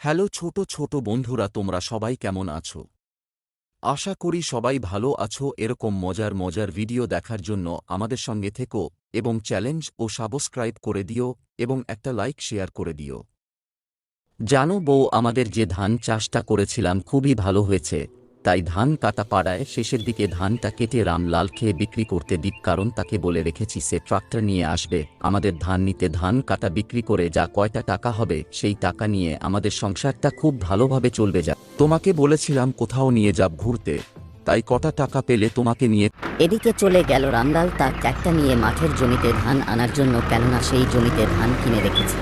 Hello ছোট ছোট বন্ধুরা, তোমরা সবাই কেমন আছো? আশা করি সবাই ভালো আছো। এরকম মজার মজার ভিডিও দেখার জন্য আমাদের সঙ্গে থেকো এবং চ্যালেঞ্জ ও সাবস্ক্রাইব করে দিও এবং একটা লাইক শেয়ার করে দিও। জানো বউ, আমাদের যে ধান চাষটা করেছিলাম খুবই ভালো হয়েছে, তাই ধান কাটা পাড়ায় শেষের দিকে ধানটা কেটে রামলাল খেয়ে বিক্রি করতে দিক, কারণ তাকে বলে রেখেছি সে ট্রাক্টর নিয়ে আসবে আমাদের ধান নিতে। ধান কাটা বিক্রি করে যা কয়টা টাকা হবে সেই টাকা নিয়ে আমাদের সংসারটা খুব ভালোভাবে চলবে। যা তোমাকে বলেছিলাম কোথাও নিয়ে যাব ঘুরতে, তাই কটা টাকা পেলে তোমাকে নিয়ে। এদিকে চলে গেল রামলাল তার ট্রাক্টর নিয়ে মাঠের জমিতে ধান আনার জন্য, কেননা সেই জমিতে ধান কিনে রেখেছে।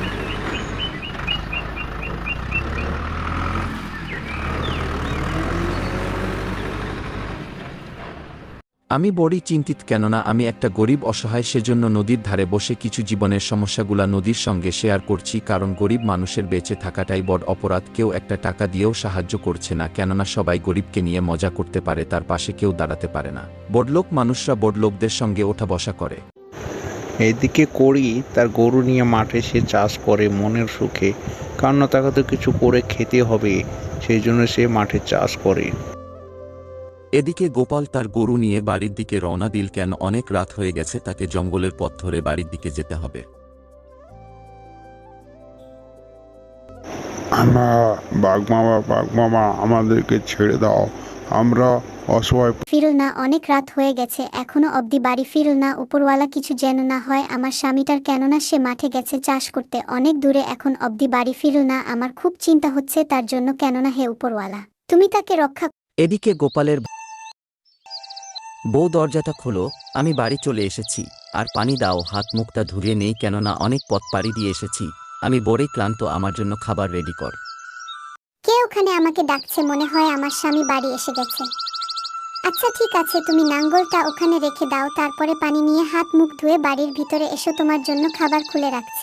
আমি বড়ই চিন্তিত, কেননা আমি একটা গরিব অসহায়, সেজন্য নদীর ধারে বসে কিছু জীবনের সমস্যাগুলা নদীর সঙ্গে শেয়ার করছি, কারণ গরিব মানুষের বেঁচে থাকাটাই বড় অপরাধ। কেউ একটা টাকা দিয়েও সাহায্য করছে না, কেননা সবাই গরিবকে নিয়ে মজা করতে পারে, তার পাশে কেউ দাঁড়াতে পারে না। বড়লোক মানুষরা বড়লোকদের সঙ্গে ওঠা বসা করে। এদিকে করি তার গরু নিয়ে মাঠে সে চাষ করে মনের সুখে, কারণ তাকে তো কিছু করে খেতে হবে, সেই জন্য সে মাঠে চাষ করে। এদিকে গোপাল তার গরু নিয়ে বাড়ির দিকে রওনা দিল, কেন অনেক রাত হয়ে গেছে, তাকে জঙ্গলের পথ ধরে বাড়ির দিকে যেতে হবে। বাঘ মামা আমাদেরকে ছেড়ে দাও, আমরা অসহায়। ফিরল না, অনেক রাত হয়ে গেছে, এখনো অবধি বাড়ি ফিরল না। উপরওয়ালা কিছু যেন না হয় আমার স্বামীটার, কেননা সে মাঠে গেছে চাষ করতে অনেক দূরে, এখন অবধি বাড়ি ফিরল না। আমার খুব চিন্তা হচ্ছে তার জন্য, কেননা হে উপরওয়ালা তুমি তাকে রক্ষা। এদিকে গোপালের বউ দরজাটা খোলো, আমি বাড়ি চলে এসেছি, আর পানি দাও, হাত মুখটা ধুয়ে নেই, কেননা অনেক পথ পাড়ি দিয়ে এসেছি, আমি বড়ই ক্লান্ত, আমার জন্য খাবার রেডি কর। কে ওখানে আমাকে ডাকছে? মনে হয় আমার স্বামী বাড়ি এসে গেছে। আচ্ছা ঠিক আছে, তুমি নাঙ্গলটা ওখানে রেখে দাও, তারপরে পানি নিয়ে হাত মুখ ধুয়ে বাড়ির ভিতরে এসো, তোমার জন্য খাবার খুলে রাখছি।